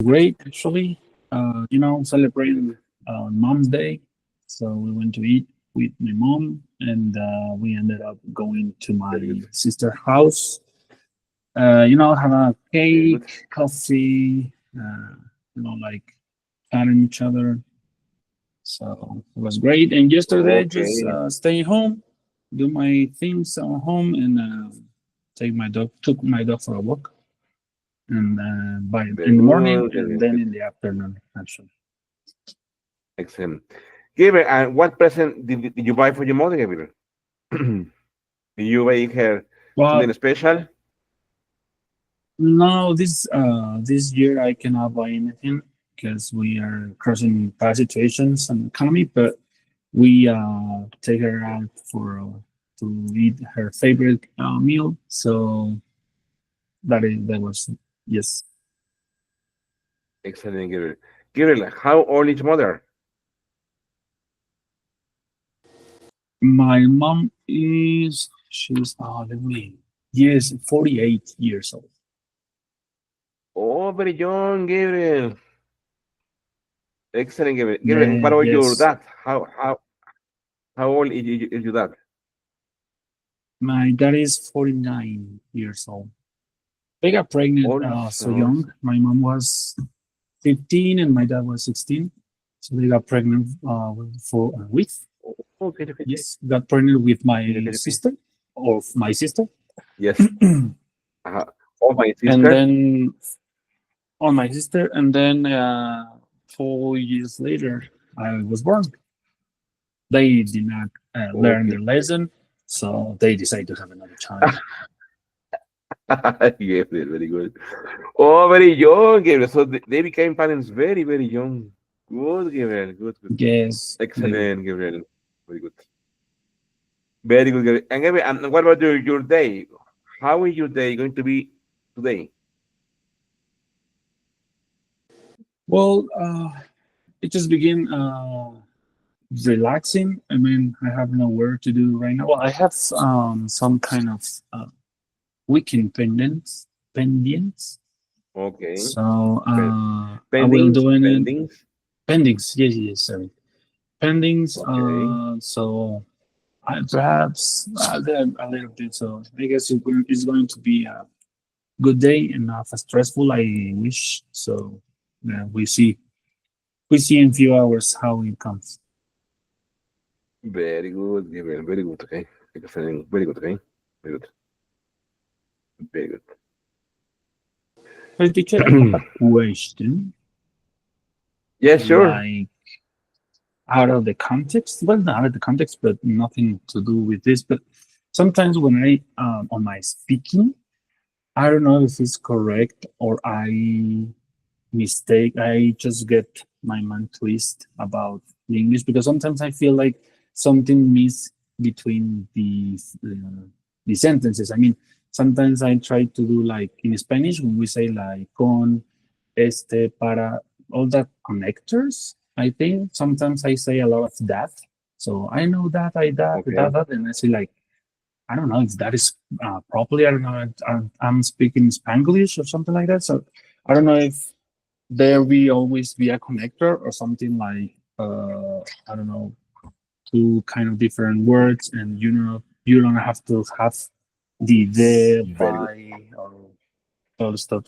Great, actually. Celebrating Mom's Day. So we went to eat with my mom, and we ended up going to Very good. my sister's house. Have a Very good. cake, coffee, like patting each other. So it was great. And yesterday, just Okay. stay home, do my things at home, and took my dog for a walk, and by Very in the morning, good. and Very then good. in the afternoon, actually. Excellent. Gabriel, and what present did you buy for your mother, Gabriel? Did you buy her Well, something special? no, this year I cannot buy anything because we are crossing bad situations and economy, but we take her out for to eat her favorite meal. So that was yes. Excellent, Gabriel. Gabriel, how old is your mother? My mom is she's let me yes 48 years old. Oh, very young, Gabriel. Excellent, Gabriel. Gabriel, Yeah, what about your yes. dad? How old is your dad? My dad is 49 years old. They got pregnant so Also, young. My mom was 15 and my dad was 16. So they got pregnant with, okay, okay, okay, yes, got pregnant with okay, my okay, okay. sister, of my sister. Yes. Oh, my And sister. then on my sister, and then 4 years later, I was born. They did not learn Okay. their lesson, so they decided to have another child. Gabriel, very good. Oh, very young, Gabriel. So they became parents very, very young. Good, Gabriel. Good, good. Yes, they did. Excellent, Gabriel. Very good. Very good, Gabriel. And Gabriel, and what about your day? How is your day going to be today? Well, it just began relaxing. I mean, I have no work to do right now. Well, I have some kind of weekend pendants. Okay. So Pen- I will Pendings, doing it pendings. pendings. Yes, yes, sorry, pendings. Okay. So I perhaps a little bit. So I guess it's going to be a good day and not as stressful. I wish. So yeah, we see in few hours how it comes. Very good, Gabriel. Very good. Okay. Excellent. Very good. Okay. Very good. Very good. Hey, teacher, I have a question. Yes, sure. Like out of the context, well, not out of the context, but nothing to do with this. But sometimes when I on my speaking, I don't know if it's correct or I mistake. I just get my mind twist about the English because sometimes I feel like something miss between the sentences. I mean, sometimes I try to do like in Spanish when we say like con, para, all that connectors. I think sometimes I say a lot of that. So I know that, Okay. and I say like, I don't know if that is properly. I don't know. I'm speaking Spanglish or something like that. So I don't know if there will always be a connector or something like I don't know, two kind of different words, and you don't have to have the Very good. by or all the stuff.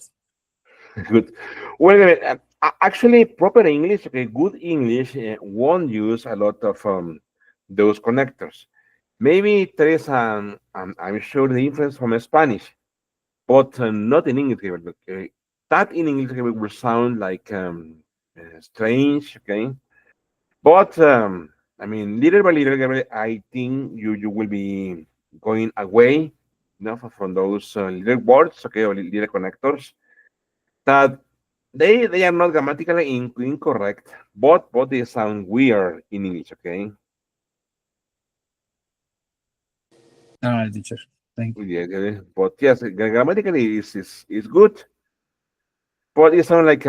Good. Well, actually, proper English, okay, good English won't use a lot of those connectors. Maybe there is I'm sure the influence from Spanish, but not in English. Okay? That in English okay, will sound like strange, okay? But I mean, little by little, Gabriel, I think you will be going away, from those little words, okay, or little connectors that they are not grammatically incorrect, but they sound weird in English. Okay, All right, teacher. Thank you. yeah, but yes, grammatically is good, but it sounds like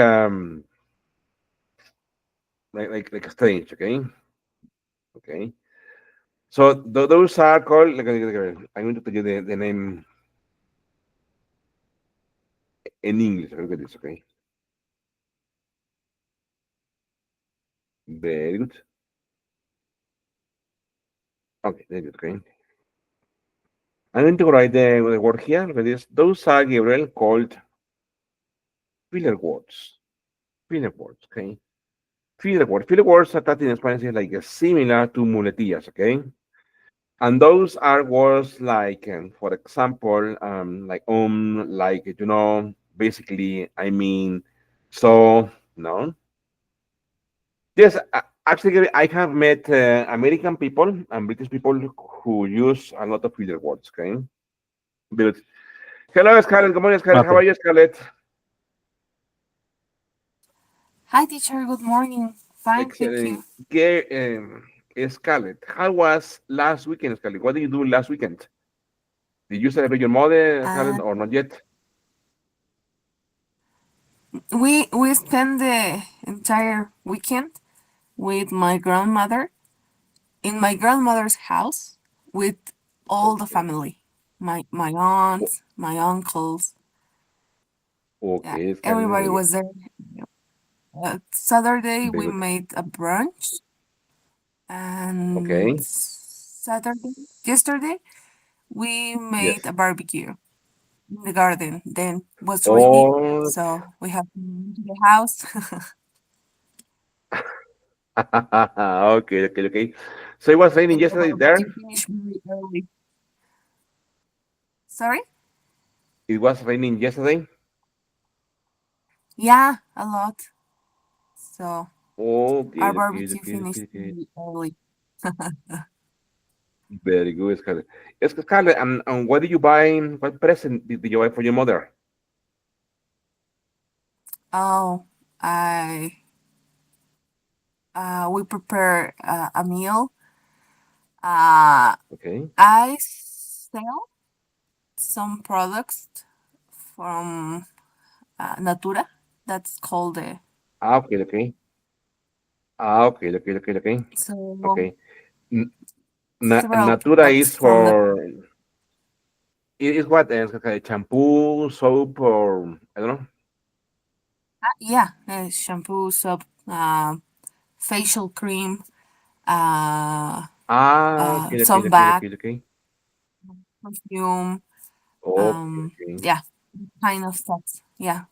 strange. Okay, okay. So those are called. I'm going to tell you the name in English. Look at this. Okay, Very good. Okay, very good. Okay. I'm going to write the word here. Look at this. Those are Gabriel called filler words. Filler words. Okay. Filler words. Filler words are that in Spanish is like similar to muletillas. Okay. And those are words like, for example, like, basically, I mean, so, no. Yes, actually, I have met American people and British people who use a lot of filler words, okay? But hello, Scarlett. Good morning, Scarlett. How Okay. are you, Scarlett? Hi, teacher. Good morning. Fine, thank you. Excellent. Scarlett, how was last weekend, Scarlett? What did you do last weekend? Did you celebrate your mother, Scarlett, And or not yet? we spent the entire weekend with my grandmother in my grandmother's house with all the Okay. family, my aunts, my uncles. Yeah, Okay, everybody Scarlett. was there. Saturday Very we good. made a brunch, and Okay. Saturday yesterday we made Yes. a barbecue in the garden. Then was rainy, Oh, so we have to go to the house. okay, okay, okay. So it was raining And the yesterday there. barbecue finished very early. Sorry? It was raining yesterday. Yeah, a lot. So our Okay, okay, barbecue okay, okay, finished okay. very early. Very good, Scarlett. Yes, Scarlett, and what did you buy? What present did you buy for your mother? Oh, I we prepare a meal. Uh, Okay. I sell some products from Natura. That's called the Okay, okay. Okay, okay, okay, okay. so Okay. N- several Natura products is from the for it is what shampoo, soap, or I don't know. yeah shampoo, soap, facial cream, uh, Okay, okay, some okay, bags, okay, okay. perfume, Okay, okay. yeah, kind of stuff. Yeah.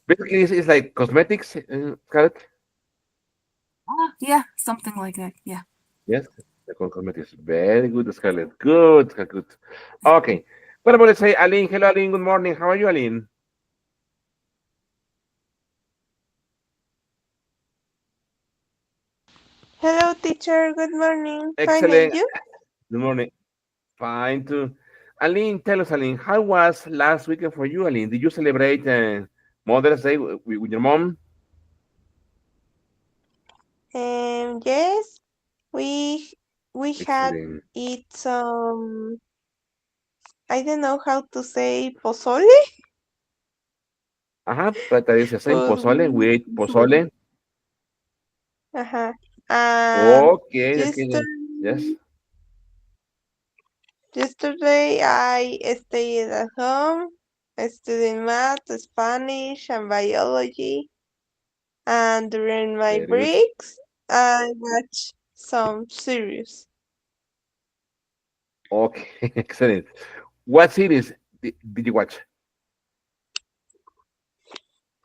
Basically, it's like cosmetics, Scarlett. Yeah, something like that. Yeah. Yes, the cosmetics. Very good, Scarlett. Good, good. Okay. What about let's say Aline? Hello, Aline. Good morning. How are you, Aline? Hello, teacher. Good morning. Fine, and Excellent. you? Good morning. Fine too. Aline, tell us, Aline, how was last weekend for you, Aline? Did you celebrate Mother's Day with your mom? Yes, we we had Excellent. eat some. I don't know how to say pozole, But that is the same but pozole. We ate So, pozole. uh-huh. Um, Okay, okay. Yes. yesterday, yesterday I stayed at home, studying math, Spanish, and biology. And during my Very good. breaks, I watch some series. Okay, excellent. What series did you watch?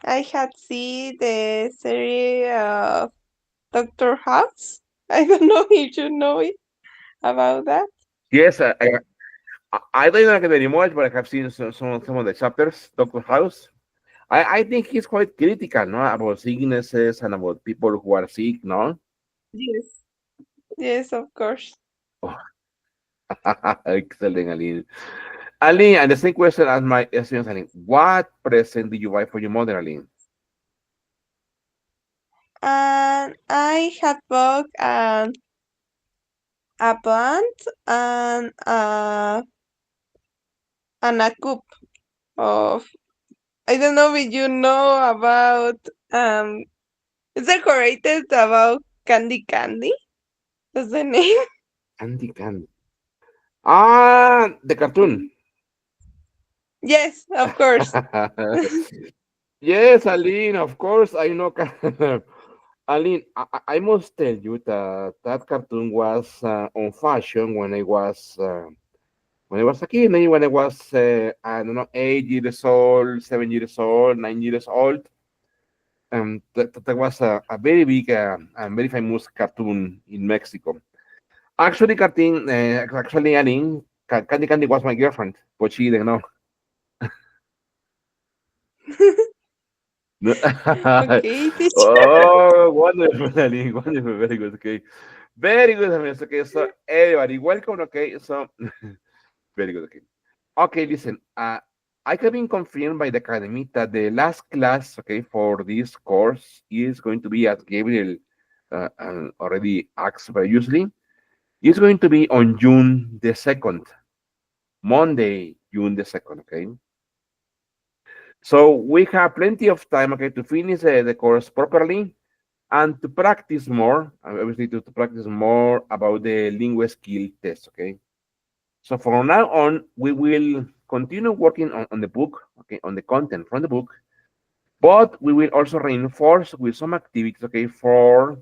I had seen the series of Doctor House. I don't know if you know it about that. Yes, I don't like it very much, but I have seen some of the chapters. Doctor House. I think he's quite critical, no, about sicknesses and about people who are sick, no. Yes, yes, of course. Oh, excellent, Aline. Aline, and the same question as my students, Aline. What present did you buy for your mother, Aline? And I had bought a plant and a cup of. I don't know if you know about it's decorated about candy. That's the name. Candy Candy. Ah, the cartoon. Yes, of course. Yes, Aline, of course, I know. Aline, I must tell you that that cartoon was on fashion when I was a kid, maybe when I was I don't know 8 years old, 7 years old, 9 years old. That was a very big and very famous cartoon in Mexico. Actually, actually, Aline, Candy Candy was my girlfriend, but she didn't know. No. Okay, teacher. Oh, wonderful, Ali. Wonderful. Very good. Okay. Very good, James. Okay. So, everybody, welcome. Okay. So, very good. Okay. Okay. Listen, I have been confirmed by the academy that the last class, okay, for this course is going to be, as Gabriel already asked previously, is going to be on June the 2nd, Monday, June the 2nd. Okay. So, we have plenty of time, okay, to finish the course properly and to practice more, obviously to practice more about the Linguaskill test, okay? So from now on, we will continue working on the book, okay, on the content from the book, but we will also reinforce with some activities, okay, for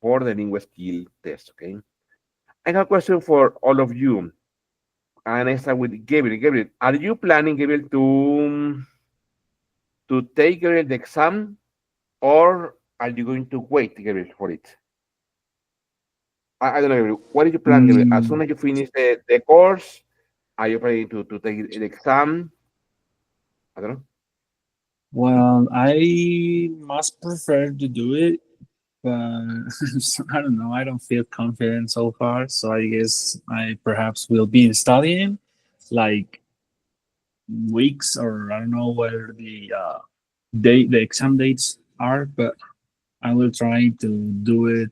the Linguaskill test, okay? I have a question for all of you, and I start with Gabriel. Gabriel, are you planning, Gabriel, to take Gabriel the exam, or are you going to wait, Gabriel, for it? I don't know, Gabriel. What did you plan, Gabriel? As Mm, soon as you finish the course, are you planning to take the exam? I don't know. well, I must prefer to do it, but I don't know. I don't feel confident so far, so I guess I perhaps will be studying like weeks, or I don't know where the exam dates are, but I will try to do it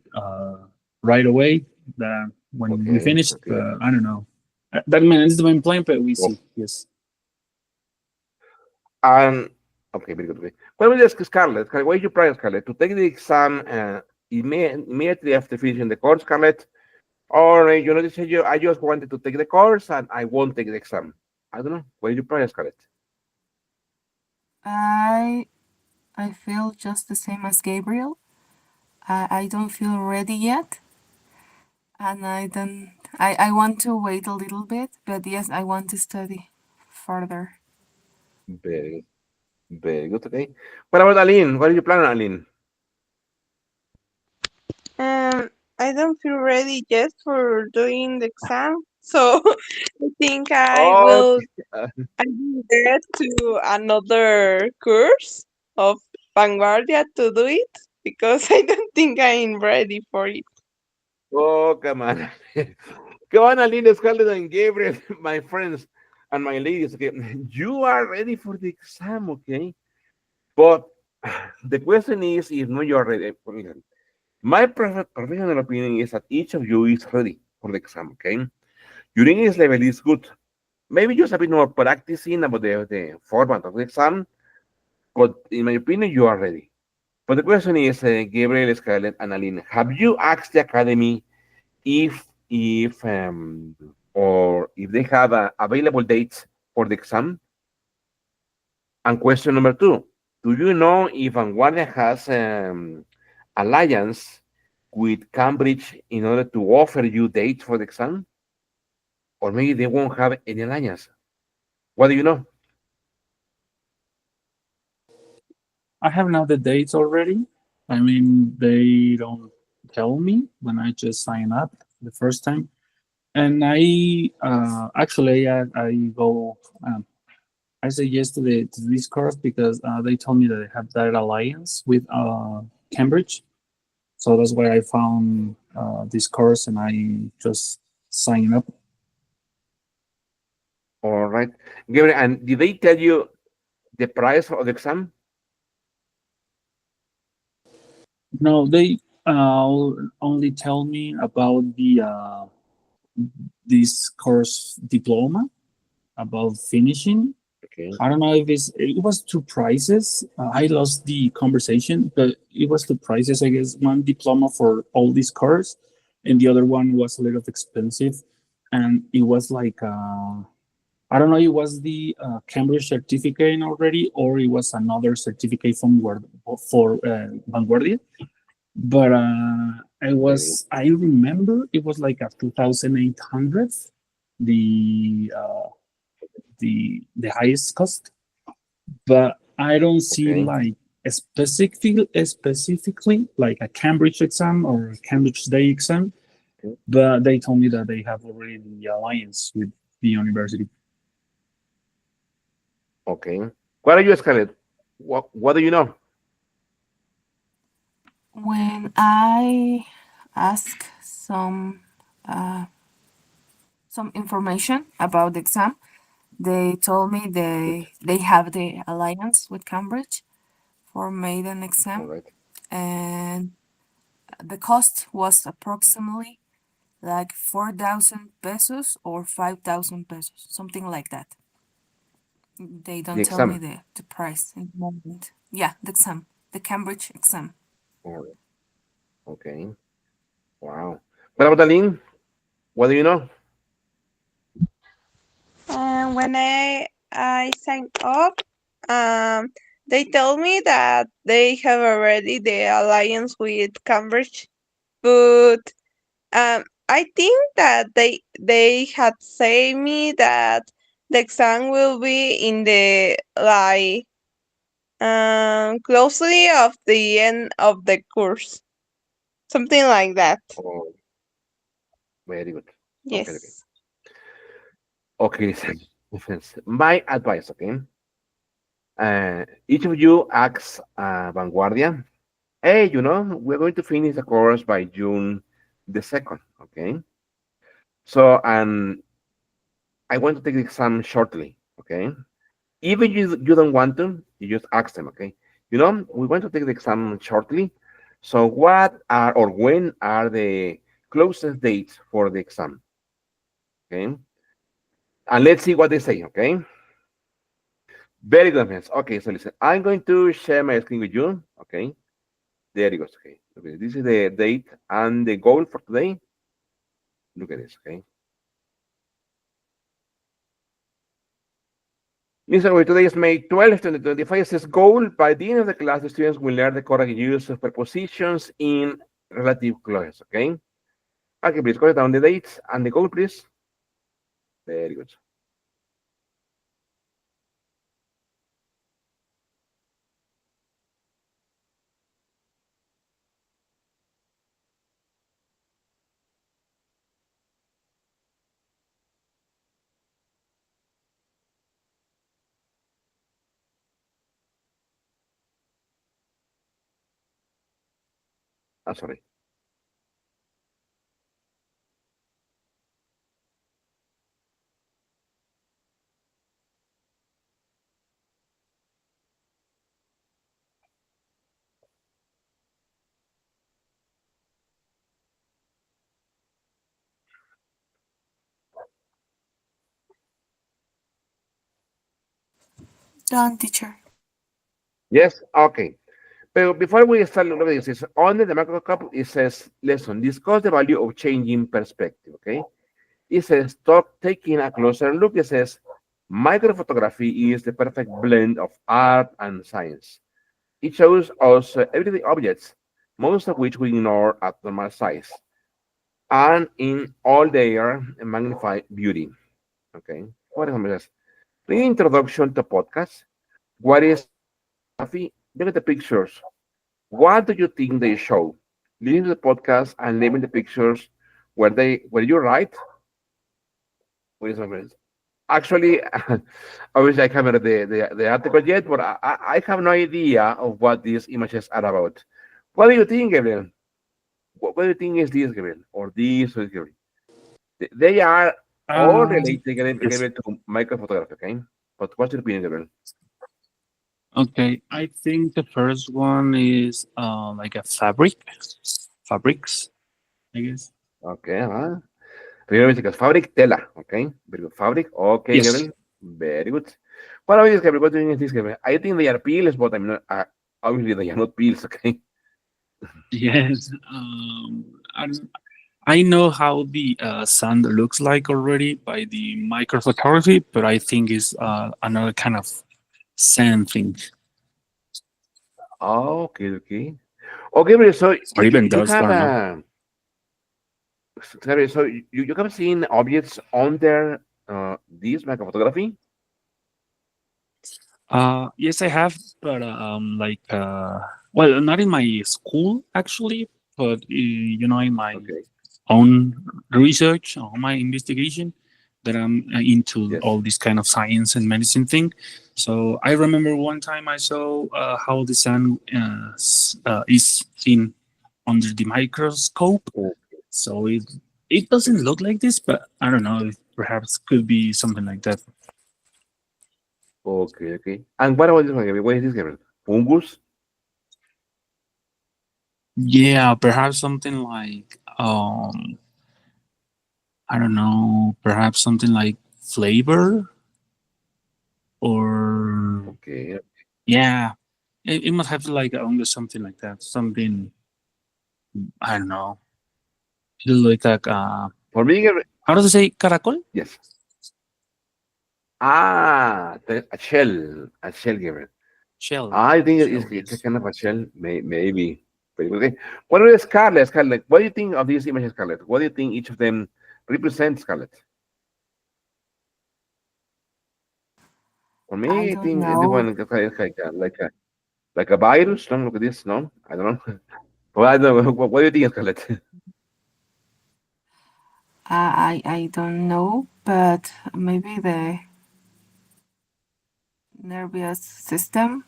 right away. That when we Okay, finish, okay. but I don't know. That means the main plan, but we Well, see. Yes. and okay, very good. Okay. What about this, Scarlett? Scarlett, what is your plan, Scarlett? To take the exam immediately after finishing the course, Scarlett? Or you know, say I just wanted to take the course and I won't take the exam. I don't know. What is your plan, Scarlett? I I feel just the same as Gabriel. I don't feel ready yet, and I want to wait a little bit, but yes, I want to study further. Very good. Very good. Okay. What about Aline? What is your plan, Aline? Um, I don't feel ready yet for doing the exam, so I think Okay. I will get to another course of Vanguardia to do it because I don't think I'm ready for it. Oh, come on. Come on, Aline, Scarlett, and Gabriel, my friends and my ladies. Okay, you are ready for the exam, okay? But the question is if no, you are ready. My professional opinion is that each of you is ready for the exam, okay? Your English level is good. Maybe just a bit more practicing about the format of the exam, but in my opinion, you are ready. But the question is, Gabriel, Scarlett, and Aline, have you asked the academy if or if they have available dates for the exam? And question number two, do you know if Vanguardia has alliance with Cambridge in order to offer you dates for the exam? Or maybe they won't have any alliance. What do you know? I have now the dates already. I mean, they don't tell me when I just sign up the first time. And I go I say yes to this course because they told me that they have that alliance with Cambridge. So that's why I found this course and I just signed up. All right. Gabriel, and did they tell you the price of the exam? No, they only tell me about the this course diploma about finishing. Okay. I don't know if it was two prices. I lost the conversation, but it was two prices. I guess one diploma for all this course, and the other one was a little expensive, and it was like I don't know. It was the Cambridge certificate already, or it was another certificate from for Vanguardia. but Okay. I remember it was like a 2,800, the the highest cost, but I don't see Okay. like specifically like a Cambridge exam or a Cambridge Day exam. Okay. But they told me that they have already the alliance with the university. Okay. What are you, Scarlett? What do you know? When I ask some information about the exam, they told me Good. they have the alliance with Cambridge for maiden All exam, right. and the cost was approximately like 4,000 pesos or 5,000 pesos, something like that. They The don't tell me exam. the price in the moment. Yeah, the exam, the Cambridge exam. All right. Okay. Wow. What about Aline? What do you know? And when I signed up, um, they told me that they have already the alliance with Cambridge, but I think that they had say me that the exam will be in the like closely of the end of the course, something like that. Oh, very good. Okay. Okay. Yes. Okay. Listen. Listen. My advice. Okay. Each of you asks Vanguardia. Hey, we're going to finish the course by June the 2nd. Okay. So, and I want to take the exam shortly. Okay. Even you don't want to, you just ask them. Okay. We want to take the exam shortly. So, what are or when are the closest dates for the exam? Okay. And let's see what they say. Okay. Very good, friends. Okay. So, listen, I'm going to share my screen with you. Okay. There it goes. Okay. Okay. This is the date and the goal for today. Look at this. Okay. Listen, today is May 12th, 2025. It says goal. By the end of the class, the students will learn the correct use of prepositions in relative clauses. Okay. Okay, please go down the dates and the goal, please. Very good. I'm sorry. Done, teacher. Yes. Okay. But before we start, look at this. It's on the macro cup. It says lesson. Discuss the value of changing perspective. Okay. It says stop taking a closer look. It says microphotography is the perfect blend of art and science. It shows us everyday objects, most of which we ignore at normal size, and in all their magnified beauty. Okay. For example, it says, the introduction to podcast. What is photography? Look at the pictures. What do you think they show? Listen to the podcast and name the pictures. Were you right? Wait a minute. Actually, I wish I haven't read the article yet, but I have no idea of what these images are about. What do you think, Gabriel? What do you think is this, Gabriel? Or this, or Gabriel? They are all Um, related, yes. Gabriel, to microphotography, okay? But what's your opinion, Gabriel? Okay. I think the first one is like a fabrics, I guess. Okay, primero me dice fabric, tela, okay? Very good. Fabric, okay, Yes. Gabriel. Very good. What about this, Gabriel? What do you think is this, Gabriel? I think they are peels, but I'm not, obviously they are not peels, okay? Yes. I know how the sand looks like already by the microphotography, but I think it's another kind of sand thing. Oh, okay, okay. Okay, but so or even you dust. I have don't know. so you have seen objects on there this microphotography? Yes, I have, but like, well, not in my school actually, but in my Okay. own research, on my investigation, that I'm into Yes. all this kind of science and medicine thing. So I remember one time I saw how the sun is seen under the microscope. Oh, So it doesn't look like this, but I don't know. It perhaps could be something like that. okay, okay. And what about this one, Gabriel? What is this, Gabriel? Fungus? Yeah, perhaps something like I don't know, perhaps something like flavor or Okay. yeah, it must have like only something like that. Something I don't know. It look like For me, Gabriel, how does it say caracol? yes. A shell, Gabriel. Shell. I think Shell, it's a yes. kind of a shell, maybe. But okay. What about Scarlet? Scarlet, what do you think of these images, Scarlet? What do you think each of them represents, Scarlet? For I me, I don't think this know. one is like a virus. No, look at this. No, I don't know. Well, I don't know. What do you think, Scarlett? I don't know, but maybe the nervous system.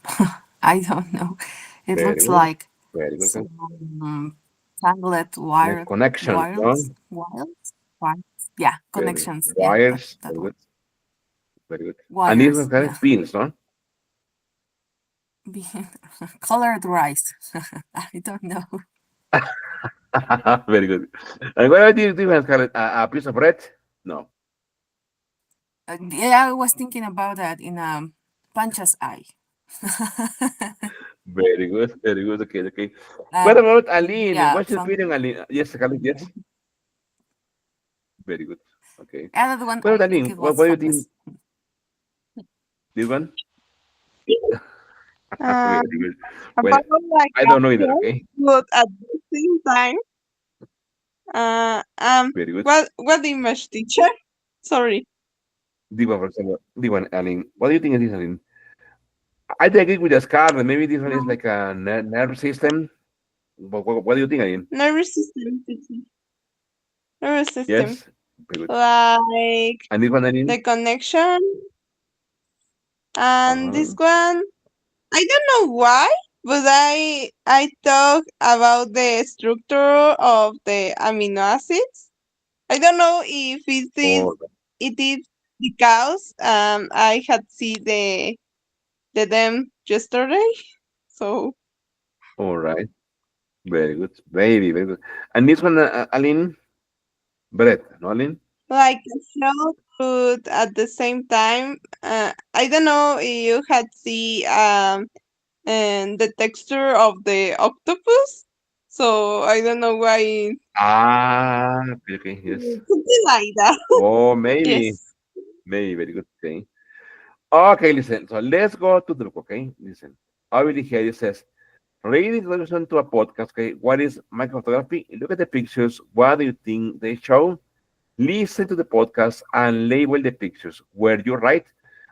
I don't know. It Very looks good. like Very good. Okay. some tangled Like connections, no? wires. Yeah, Very good. connections. Yeah, Wires. that Very one. good. Very good. And these Wires. ones are Yeah, pins, no? Be- colored rice. I don't know. Very good. And what are these ones, Scarlett? A piece of bread? No. Yeah, I was thinking about that in Pancha's eye. Very good. Very good. Okay. Okay. What uh, about Aline? yeah, What's your feeling, Aline? Yes, Scarlett. Yes. Very good. Okay. yeah, that one What I about think Aline? it was What do you think? fungus. This one? Very Um, good. Well, about like I a don't know either. shell, Okay. but at the same time, uh, um, Very good. what image teacher? Sorry. Diva, for example, Diva, Aline. What do you think of this, Aline? I agree with the Scarlet. Maybe this one is Um, like a nerve system. What do you think, Aline? nervous system teacher. Nervous system. Yes. Very good. Like And this one, Aline? the connection, and this Uh-huh. one, I don't know why, but I talk about the structure of the amino acids. I don't know if All right. it is because I had seen the them yesterday. So All right. Very good. Very, very good. And this one, Aline? Bread, no, Aline? like a shell but at the same time, I don't know if you had see and the texture of the octopus. So I don't know why Ah, okay, okay, yes. something like that. Oh, maybe. Yes. Maybe. Very good. Okay. Okay, listen. So let's go to the book, okay? Listen. Already here it says, read introduction to a podcast, okay? What is microphotography? Look at the pictures. What do you think they show? Listen to the podcast and label the pictures. Were you right?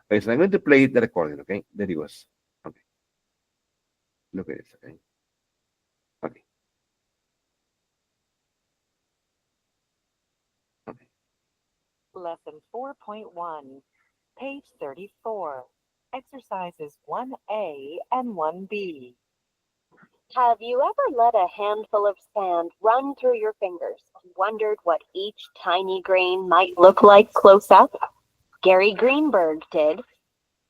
Okay, so I'm going to play the recording, okay? There it goes. Okay, look at this, okay? Okay, okay. Lesson 4.1, page 34. Exercises 1A and 1B. Have you ever let a handful of sand run through your fingers and wondered what each tiny grain might look like close up? Gary Greenberg did.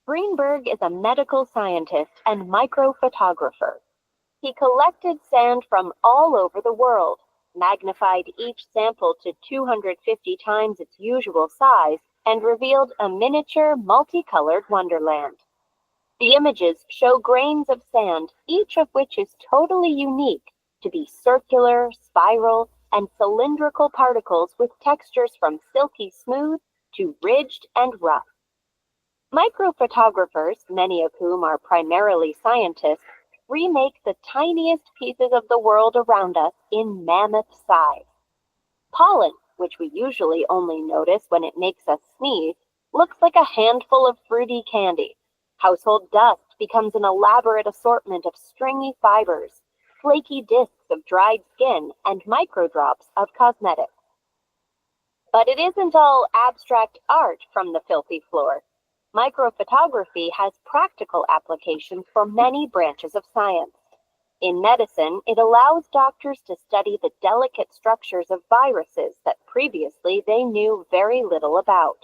Greenberg is a medical scientist and microphotographer. He collected sand from all over the world, magnified each sample to 250 times its usual size, and revealed a miniature, multicolored wonderland. The images show grains of sand, each of which is totally unique, to be circular, spiral, and cylindrical particles with textures from silky smooth to ridged and rough. Microphotographers, many of whom are primarily scientists, remake the tiniest pieces of the world around us in mammoth size. Pollen, which we usually only notice when it makes us sneeze, looks like a handful of fruity candy. Household dust becomes an elaborate assortment of stringy fibers, flaky discs of dried skin, and microdrops of cosmetics. But it isn't all abstract art from the filthy floor. Microphotography has practical applications for many branches of science. In medicine, it allows doctors to study the delicate structures of viruses that previously they knew very little about.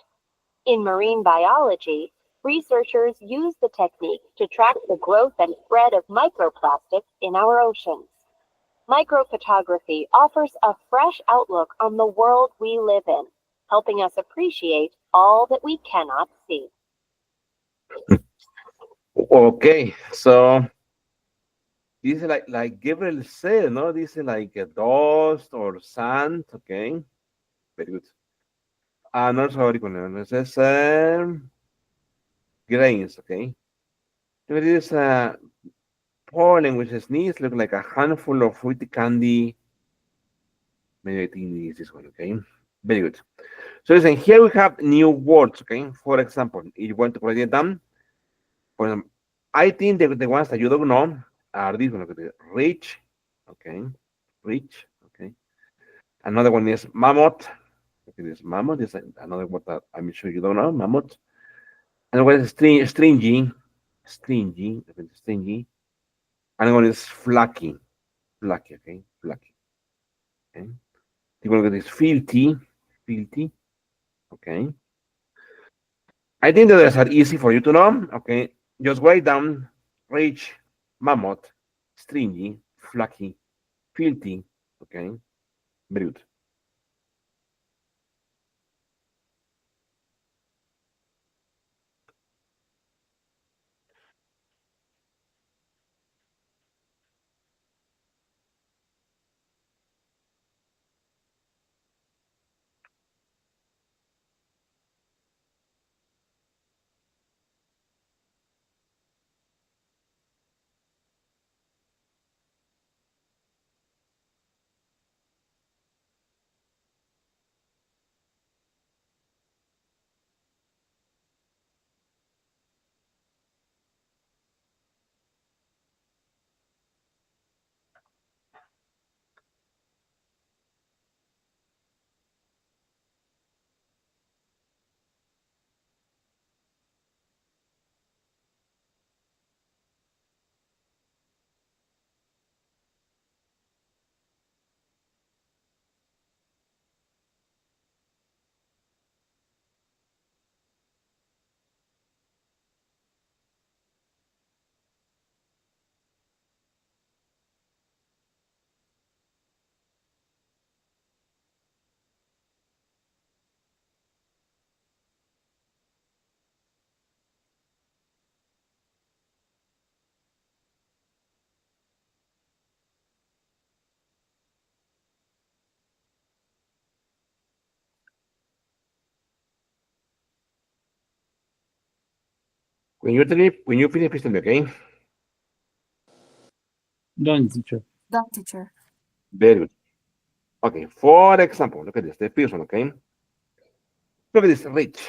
In marine biology, researchers use the technique to track the growth and spread of microplastics in our oceans. Microphotography offers a fresh outlook on the world we live in, helping us appreciate all that we cannot see. Okay, so this is like Gabriel said, no? This is like a dust or sand. Okay, very good. Another auricular. This is grains. Okay, there is pollen, which is sneeze, look like a handful of fruity candy. Maybe I think this is one. Okay, very good. So listen, here we have new words. Okay, for example, if you want to write it down, for example, I think the ones that you don't know are these one. Okay, rich. Okay, rich. Okay. Another one is mammoth. Okay, this mammoth is another word that I'm sure you don't know. Mammoth. Another one is stringy. Stringy. Okay, stringy. Another one is flaky. Flaky. Okay, flaky. Okay. The one that is filthy. Filthy. Okay. I think that those are easy for you to know. Okay. Just write down rich, mammoth, stringy, flaky, filthy. Okay. Very good. When you finish, please tell me, okay? Done, teacher. Done, teacher. Very good. Okay, for example, look at this, the first one, okay? Look at this, rich,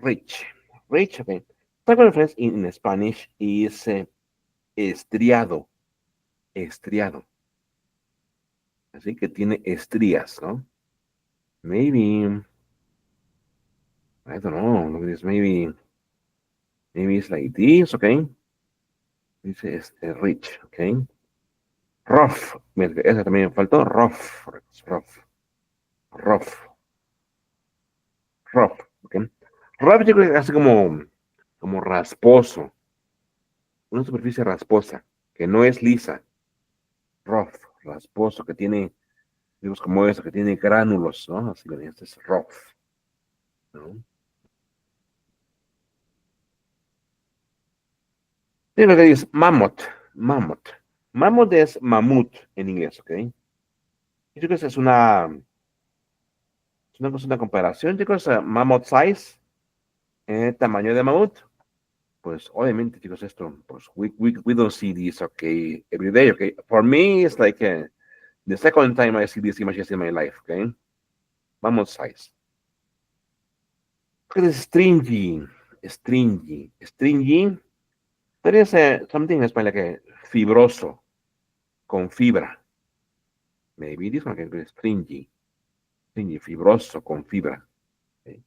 rich, rich, okay. Type of reference in Spanish is estriado, estriado. Así que tiene estrías, ¿no? Maybe, I don't know, look at this, maybe it's like this, okay? This is rich, okay? Rough, mira, esa también me faltó, rough, rough, rough, rough, okay? Rough yo creo que hace como rasposo, una superficie rasposa, que no es lisa, rough, rasposo, que tiene, digamos como eso, que tiene gránulos, ¿no? Así que este es rough, ¿no? Y lo que dice mammoth, mammoth. Mammoth es mamut en inglés, ¿ok? Yo creo que esa es una comparación, yo creo que es mammoth size, tamaño de mamut, Pues obviamente, chicos, esto, pues we don't see this, okay, every day, okay. For me, it's like the second time I see these images in my life, okay. Vamos, size. Look at this stringy. There is something in Spanish like a fibroso, con fibra. Maybe this one can be stringy, fibroso, con fibra. Okay.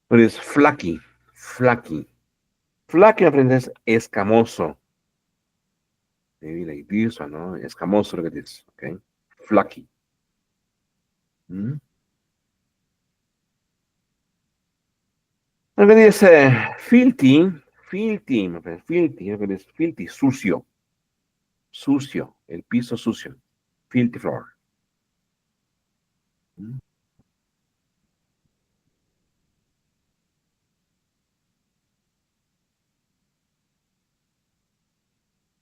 But it's flaky. Flaky, my friend, is escamoso. Maybe like this one, no? Escamoso, look at this, okay? Flaky. Mm. Look at this filthy, my friend, filthy. Look at this, filthy, sucio, el piso sucio, filthy floor. Mm.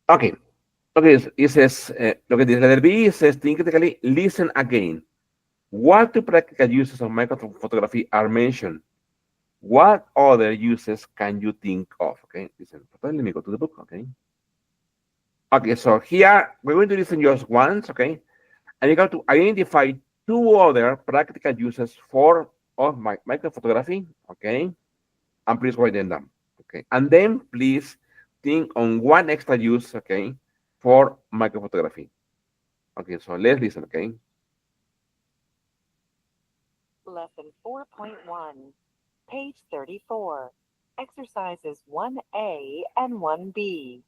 Okay, okay, it says, look at this, letter B says, think critically, listen again. What two practical uses of microphotography are mentioned? What other uses can you think of? Okay, listen, let me go to the book, okay? Okay, so here we're going to listen just once, okay? And you got to identify two other practical uses for of microphotography, okay? And please write them down, okay? And then please think on one extra use, okay, for microphotography. Okay, so let's listen, okay? Lesson 4.1, page 34. Exercises 1A and 1B.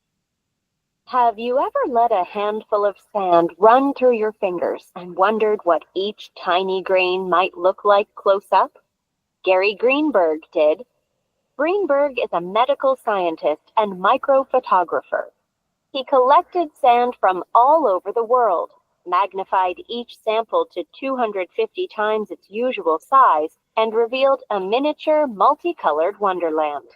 Have you ever let a handful of sand run through your fingers and wondered what each tiny grain might look like close up? Gary Greenberg did. Greenberg is a medical scientist and microphotographer. He collected sand from all over the world, magnified each sample to 250 times its usual size, and revealed a miniature, multicolored wonderland.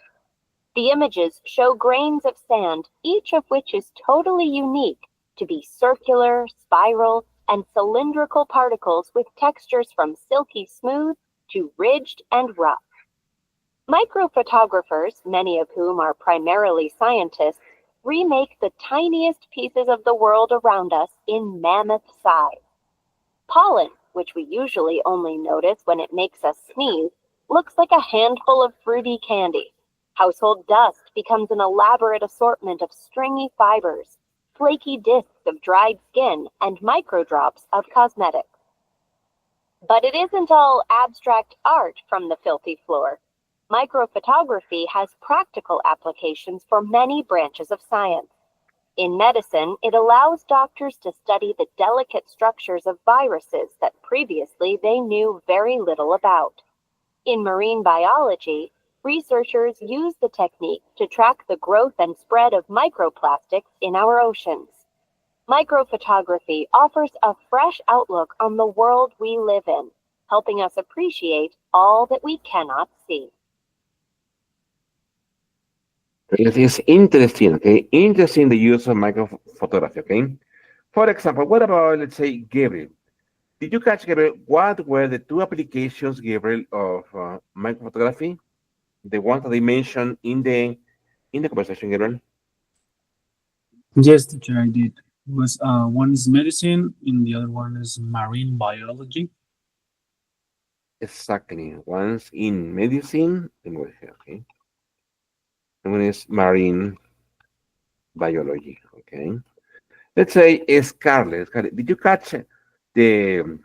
The images show grains of sand, each of which is totally unique, to be circular, spiral, and cylindrical particles with textures from silky smooth to ridged and rough. Microphotographers, many of whom are primarily scientists, remake the tiniest pieces of the world around us in mammoth size. Pollen, which we usually only notice when it makes us sneeze, looks like a handful of fruity candy. Household dust becomes an elaborate assortment of stringy fibers, flaky discs of dried skin, and microdrops of cosmetics. But it isn't all abstract art from the filthy floor. Microphotography has practical applications for many branches of science. In medicine, it allows doctors to study the delicate structures of viruses that previously they knew very little about. In marine biology, researchers use the technique to track the growth and spread of microplastics in our oceans. Microphotography offers a fresh outlook on the world we live in, helping us appreciate all that we cannot see. It is interesting, okay? Interesting the use of microphotography, okay? For example, what about, let's say, Gabriel? Did you catch, Gabriel, what were the two applications, Gabriel, of microphotography? The ones that they mentioned in the conversation, Gabriel? Yes, teacher, I did. It was one is medicine, and the other one is marine biology. Exactly. One's in medicine, and what here, okay? And one is marine biology, okay? Let's say Scarlett. Scarlett, did you catch the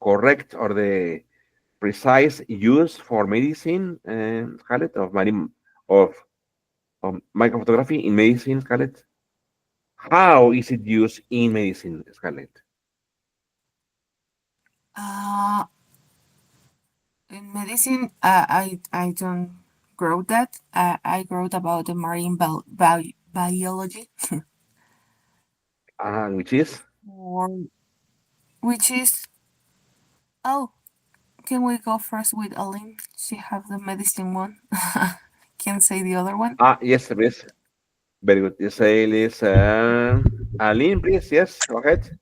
correct or the precise use for medicine, Scarlett, of microphotography in medicine, Scarlett? How is it used in medicine, Scarlett? Uh, in medicine, I don't grow that. I wrote about the marine biology, Which is? or which is, oh, can we go first with Aline? She have the medicine one. Can say the other one. Yes, please. Very good. You say, Liz, Aline, please. Yes, go ahead.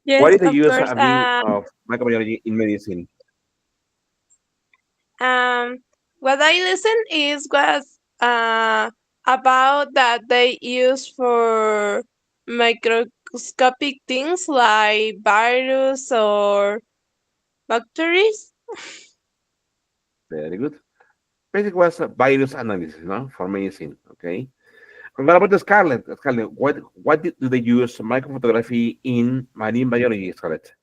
What Yes, is the of use, course. of microbiology in medicine? Um, what I listened is was about that they use for microscopic things like virus or bacteria. Very good. Basic was virus analysis, no, for medicine. Okay. And what about the Scarlett? Scarlett, do they use microphotography in marine biology, Scarlett?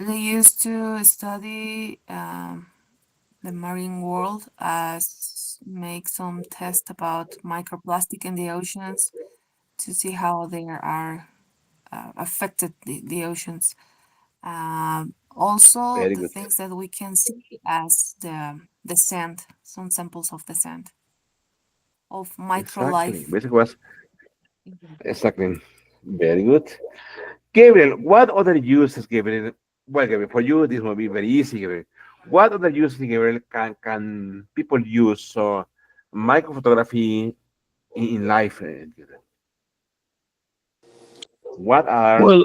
They used to study the marine world as make some tests about microplastic in the oceans to see how they are affected the oceans. Also, Very the good. things that we can see as the sand, some samples of the sand of micro Exactly. life. Basic was exactly. Very good. Gabriel, what other uses, Gabriel? Well, Gabriel, for you, this will be very easy, Gabriel. What other uses, Gabriel, can people use microphotography in life? Gabriel? What are, Well,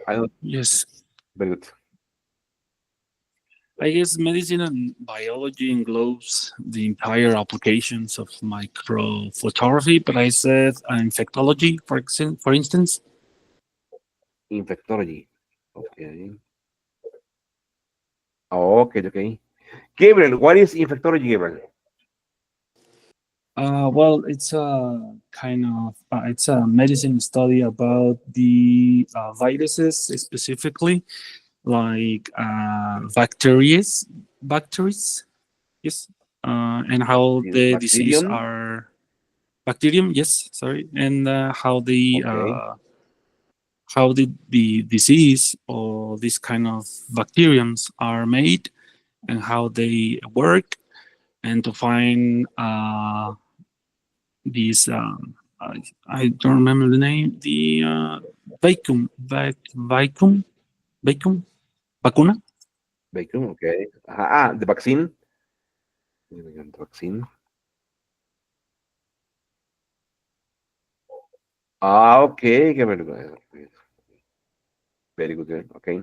I don't, yes, very good. I guess medicine and biology englobes the entire applications of microphotography, but I said infectology, for instance. Infectology. Okay. Oh, okay, okay. Gabriel, what is infectology, Gabriel? Well, it's a kind of it's a medicine study about the viruses specifically, like bacteria, yes, and how In the disease bacterium? are bacterium, yes, sorry, and Okay. how the disease or this kind of bacteriums are made and how they work, and to find these I don't remember the name, the vacuum vacuna. Bacon, okay. The vaccine. The vaccine. Okay, Gabriel. Very good. Okay.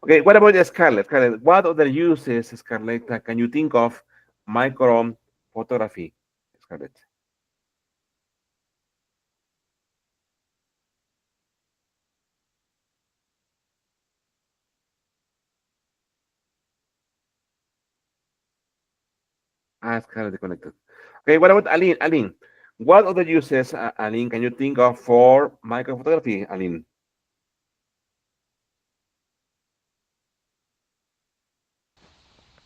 Okay, what about the Scarlett? Scarlett, what other uses, Scarlett, can you think of micro photography, Scarlett? Scarlett connected. Okay, what about Aline? Aline, what other uses, Aline, can you think of for micro photography, Aline?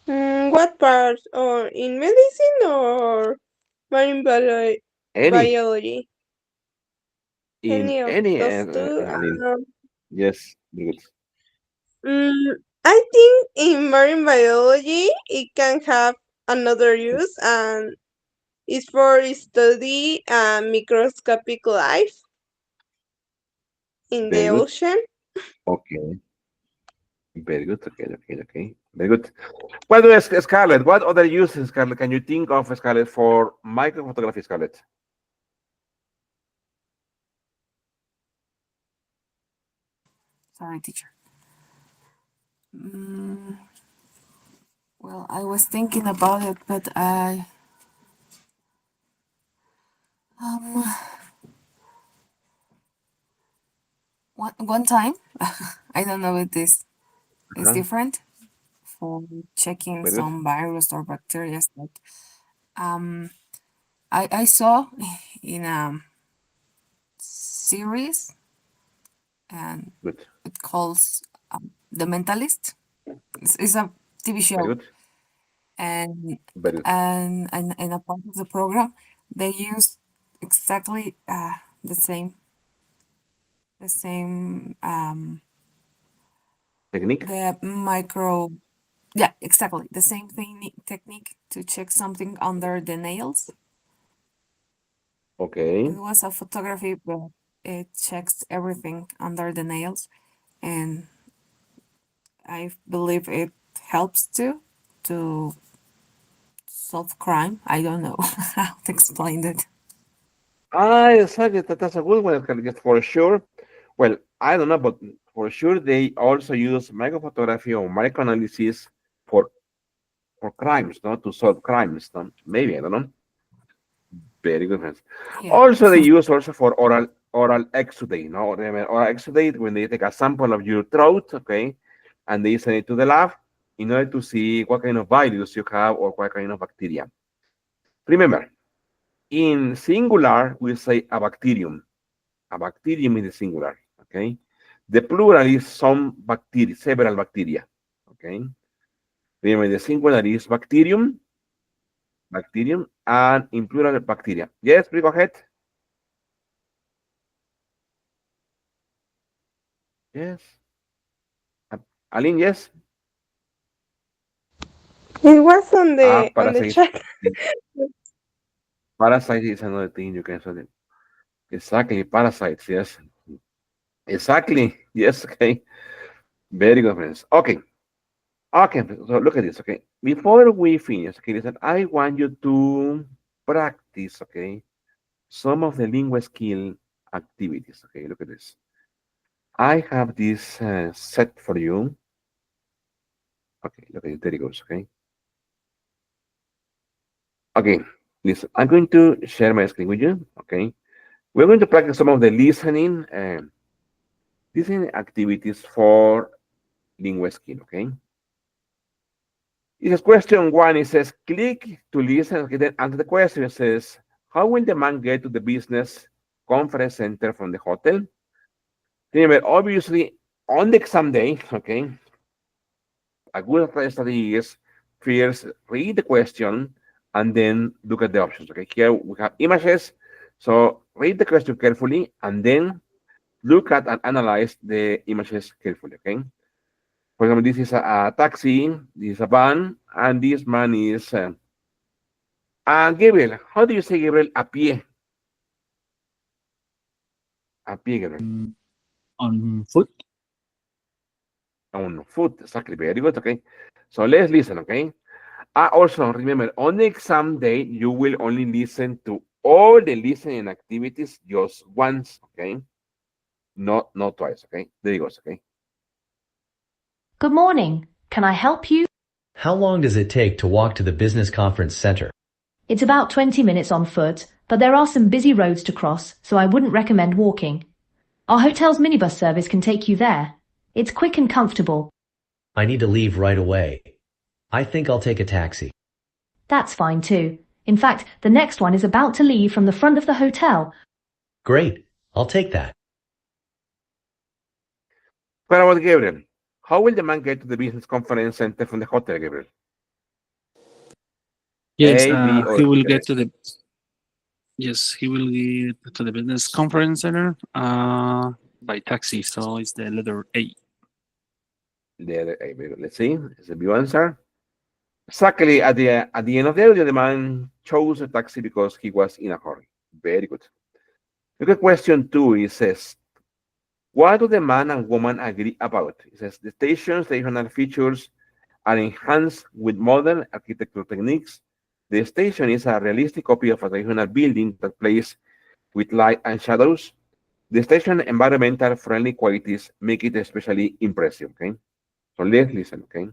What part? Or in medicine or marine Any, biology? in Any of any, those two? Aline. Yes, very good. Mm, I think in marine biology it can have another use, and it's for study microscopic life in the Very good. ocean. Okay, very good. Okay, okay, okay. Very good. What do Scarlett? What other uses, Scarlett, can you think of, Scarlett, for micro photography, Scarlett? Sorry, teacher. Mm, well, I was thinking about it, but um one time I don't know if this is Uh-huh. different for checking Very good. some virus or bacteria, but um I saw in a series and Good. it calls The Mentalist. It's a TV Very show, good. and Very good. in a part of the program they use exactly the same Technique. the micro, yeah, exactly the same thing technique to check something under the nails. It Okay. was a photography, but it checks everything under the nails, and I believe it helps to solve crime. I don't know how to explain it. Exactly. That's a good one, Carlos, for sure. Well, I don't know, but for sure they also use microphotography or microanalysis for for crimes, no, to solve crimes, no? Maybe I don't know. Very good, friends. Yeah. Also, they use also for oral exudate, no? Remember, oral exudate when they take a sample of your throat, okay, and they send it to the lab in order to see what kind of virus you have or what kind of bacteria. Remember, in singular we say a bacterium. A bacterium is the singular, okay? The plural is some bacteria, several bacteria, okay? Remember, the singular is bacterium, and in plural, bacteria. Yes, please go ahead. Yes. Aline, yes. It was on the Parasite. chat. Parasite is another thing you can say. Exactly, parasites, yes. Exactly, yes, okay. Very good, friends. Okay, okay, so look at this, okay. Before we finish, okay, listen, I want you to practice, okay, some of the Linguaskill activities, okay, look at this. I have this set for you. Okay, look at it, there it goes, okay. Okay, listen, I'm going to share my screen with you, okay. We're going to practice some of the listening activities for Linguaskill, okay. It says question one, it says click to listen, okay, then answer the question. It says, how will the man get to the business conference center from the hotel? Remember, obviously, on the exam day, okay, a good strategy is first read the question and then look at the options. Okay, here we have images. So read the question carefully and then look at and analyze the images carefully. Okay. For example, this is a taxi, this is a van, and this man is Gabriel. How do you say Gabriel? A pie. A pie, Gabriel. On foot. On foot. Exactly. Very good. Okay. So let's listen. Okay. Also, remember, on the exam day, you will only listen to all the listening activities just once, okay? Not twice, okay? There you go, okay? Good morning. Can I help you? How long does it take to walk to the business conference center? It's about 20 minutes on foot, but there are some busy roads to cross, so I wouldn't recommend walking. Our hotel's minibus service can take you there. It's quick and comfortable. I need to leave right away. I think I'll take a taxi. That's fine too. In fact, the next one is about to leave from the front of the hotel. Great. I'll take that. What about Gabriel? How will the man get to the business conference center from the hotel, Gabriel? Yes, A, B, or he C? will get to the yes, he will get to the business conference center by taxi. So it's the letter A. The A, very good. Let's see. Is the B answer? Exactly at the end of the audio, the man chose a taxi because he was in a hurry. Very good. Look at question two. It says, what do the man and woman agree about? It says the station's regional features are enhanced with modern architectural techniques. The station is a realistic copy of a traditional building that plays with light and shadows. The station environmental friendly qualities make it especially impressive. Okay, so let's listen. Okay,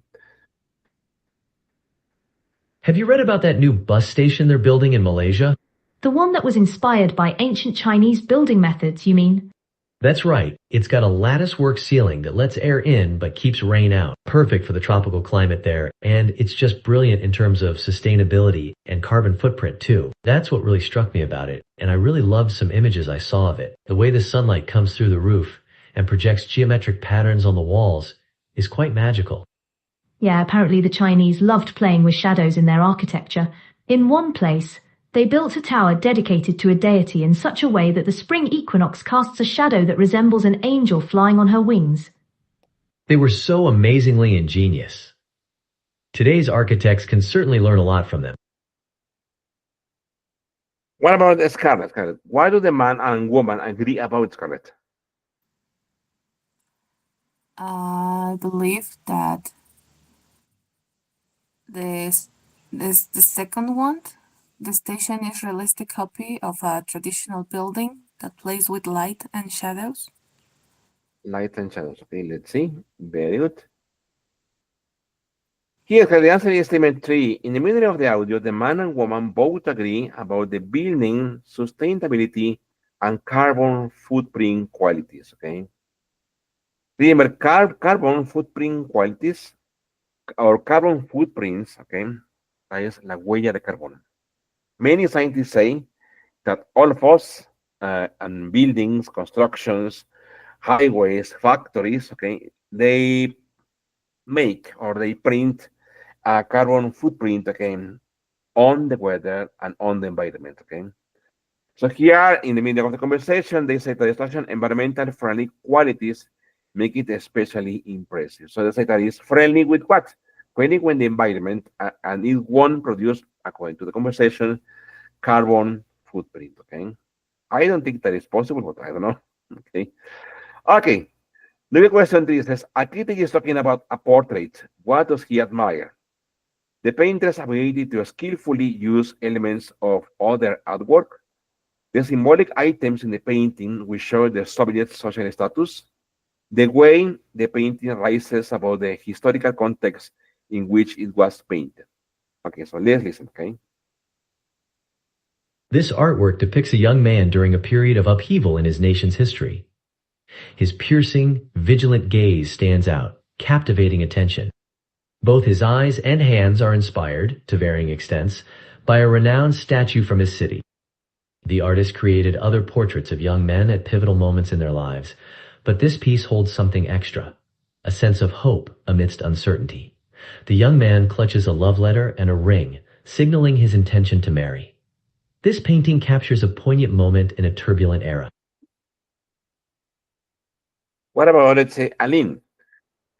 Have you read about that new bus station they're building in Malaysia? The one that was inspired by ancient Chinese building methods, you mean? That's right. It's got a lattice-work ceiling that lets air in but keeps rain out. Perfect for the tropical climate there. And it's just brilliant in terms of sustainability and carbon footprint too. That's what really struck me about it. And I really loved some images I saw of it. The way the sunlight comes through the roof and projects geometric patterns on the walls is quite magical. Yeah, apparently the Chinese loved playing with shadows in their architecture. In one place, they built a tower dedicated to a deity in such a way that the spring equinox casts a shadow that resembles an angel flying on her wings. They were so amazingly ingenious. Today's architects can certainly learn a lot from them. what about Scarlett? Scarlett, why do the man and woman agree about Scarlett? I believe that this the second one. The station is realistic copy of a traditional building that plays with light and shadows. Light and shadows. Okay, let's see. Very good. Here, the answer is statement 3. In the middle of the audio, the man and woman both agree about the building sustainability and carbon footprint qualities. Okay. Remember, carbon footprint qualities or carbon footprints, okay, es la huella de carbono. Many scientists say that all of us and buildings, constructions, highways, factories, okay, they make or they print a carbon footprint, okay, on the weather and on the environment, okay. So here in the middle of the conversation, they say that the station environmental friendly qualities make it especially impressive. So they say that it's friendly with what? Friendly with the environment, and it won't produce, according to the conversation, carbon footprint. Okay. I don't think that is possible, but I don't know. Okay. Okay. The question 3 says, a critic is talking about a portrait. What does he admire? The painter's ability to skillfully use elements of other artwork, the symbolic items in the painting which show the subject's social status, the way the painting rises above the historical context in which it was painted. Okay, so let's listen, okay? This artwork depicts a young man during a period of upheaval in his nation's history. His piercing, vigilant gaze stands out, captivating attention. Both his eyes and hands are inspired, to varying extents, by a renowned statue from his city. The artist created other portraits of young men at pivotal moments in their lives, but this piece holds something extra, a sense of hope amidst uncertainty. The young man clutches a love letter and a ring, signaling his intention to marry. This painting captures a poignant moment in a turbulent era. What about, let's say, Aline?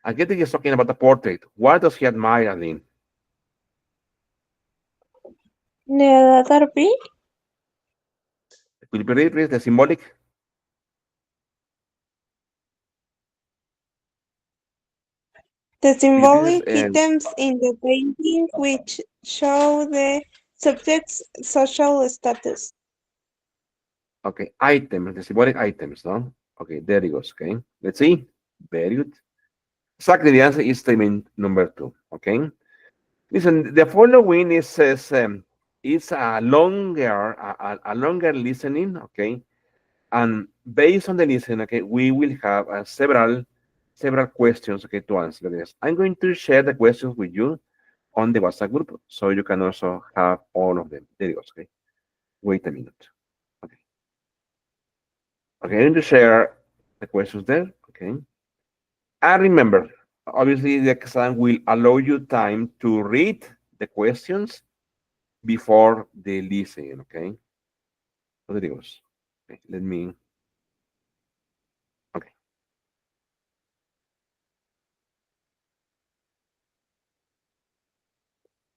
Again, he's talking about the portrait. What does he admire, Aline? The letter B. Could you read, please, the symbolic? The Could you please, symbolic items in the painting which show the subject's social status. okay, items, the symbolic items, no? Okay, there it goes, okay? Let's see. Very good. Exactly, the answer is statement number 2, okay? Listen, the following is says it's a longer listening, okay? And based on the listening, okay, we will have several questions, okay, to answer this. I'm going to share the questions with you on the WhatsApp group, so you can also have all of them. There it goes, okay? Wait a minute. Okay. Okay, I'm going to share the questions there, okay? And remember, obviously the exam will allow you time to read the questions before the listening, okay? So there it goes. Okay, let me, okay.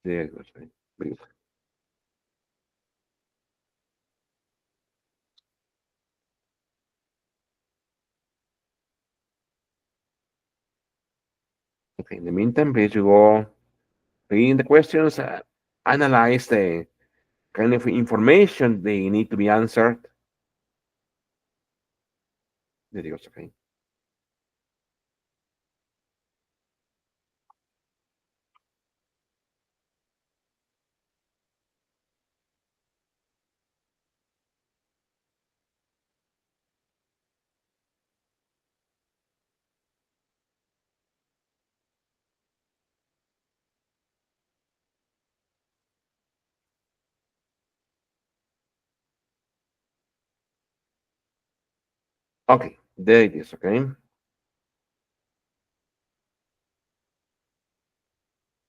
There it goes, okay. Very good. Okay, in the meantime, please you go reading the questions, analyze the kind of information they need to be answered. There it goes, okay. Okay, there it is, okay.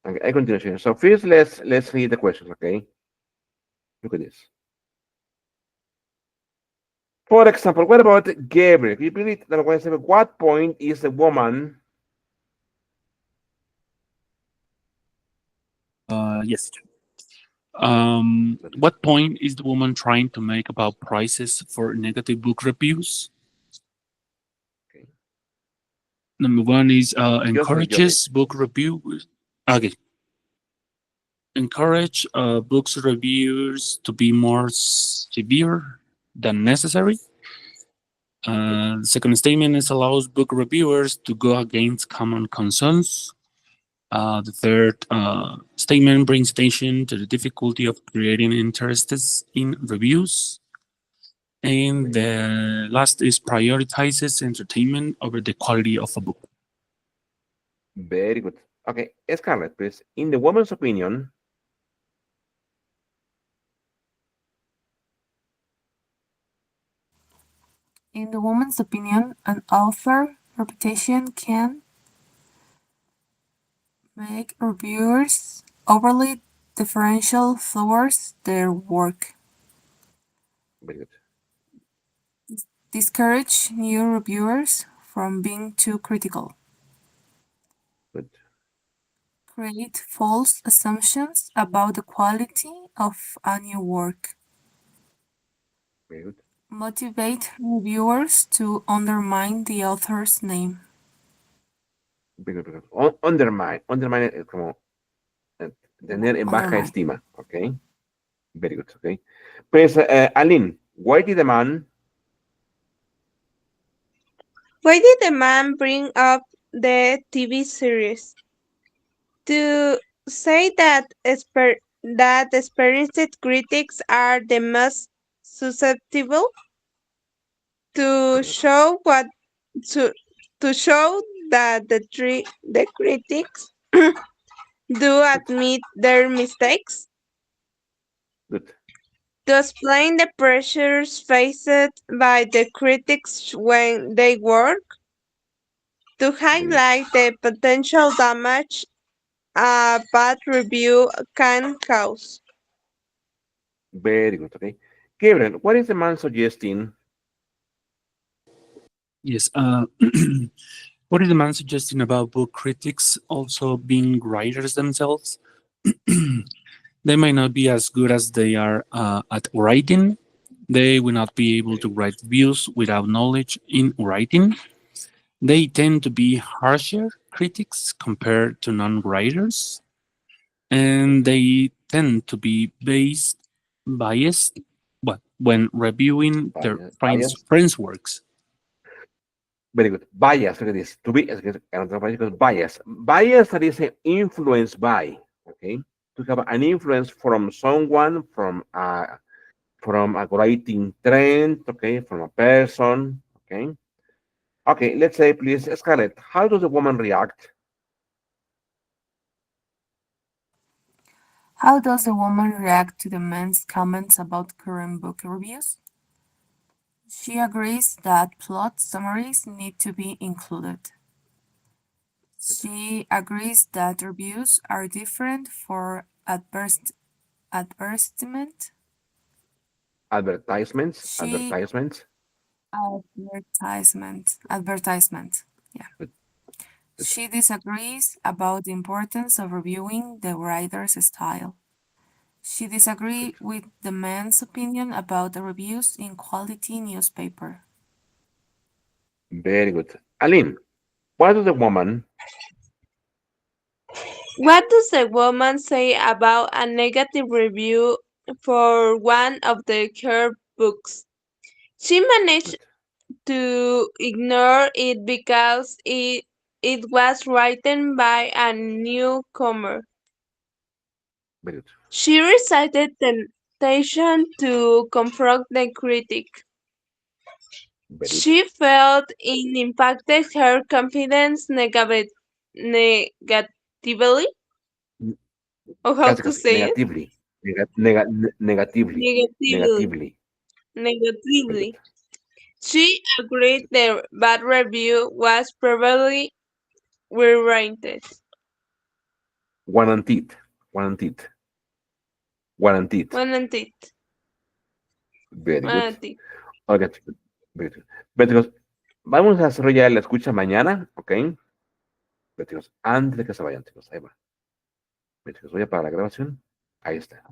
Okay, I continue sharing. So first, let's read the questions, okay? Look at this. For example, what about Gabriel? Can you read the question? What point is the woman? Yes. What point is the woman trying to make about prices for negative book reviews? Okay. Number one is Just read your name. encourages book reviews. Okay. encourage books reviewers to be more severe than necessary. The second statement is allows book reviewers to go against common concerns. The third statement brings attention to the difficulty of creating interests in reviews. And the last is prioritizes entertainment over the quality of a book. Very good. Okay, Scarlett, please. In the woman's opinion, In the woman's opinion, an author reputation can make reviewers overly deferential towards their work, very good. discourage new reviewers from being too critical, Good. create false assumptions about the quality of a new work, Very good. motivate reviewers to undermine the author's name. Very good. Very good. Undermine. Undermine es como tener en baja Undermine. estima. Okay. Very good. Okay. Pues, Aline, why did the man? Why did the man bring up the TV series? To say that experienced critics are the most susceptible, to show what to to show that the critics do Good. admit their mistakes, Good. to explain the pressures faced by the critics when they work, to Very good. highlight the potential damage a bad review can cause. Very good. Okay. Gabriel, what is the man suggesting? Yes. What is the man suggesting about book critics also being writers themselves? They might not be as good as they are at writing. They will not be able to write reviews without knowledge in writing. They tend to be harsher critics compared to non writers. And they tend to be biased when reviewing their Bias. friends' works. Very good. Bias, look at this. To be, because bias. Bias that is influenced by, okay? To have an influence from someone, from a writing trend, okay, from a person, okay? Okay, let's say, please, Scarlett, how does the woman react? How does a woman react to the man's comments about current book reviews? She agrees that plot summaries need to be included. She agrees that reviews are different for advertisement. Advertisements, She advertisements. advertisement. Yeah. Good, good, She disagrees about the importance of reviewing the writer's style. She disagrees good. with the man's opinion about the reviews in quality newspaper. Very good. Aline, what does the woman? What does the woman say about a negative review for one of her books? She managed Good, to ignore it because it was written by a newcomer. very good, She resisted temptation to confront the critic. very good. She felt it impacted her confidence negatively, N- or how Casi, to casi, say it? negatively. Negatively. Negatively. Negatively. Very good. Negatively. She agreed the bad review was probably warranted. Guaranteed. Guaranteed. Guaranteed. Warranted. Very good. Warranted. Okay, chicos. Very good. Pero, chicos, vamos a hacer ya la escucha mañana, ¿ok? Pero, chicos, antes de que se vayan, chicos, ahí va. Pero, chicos, voy a parar la grabación. Ahí está.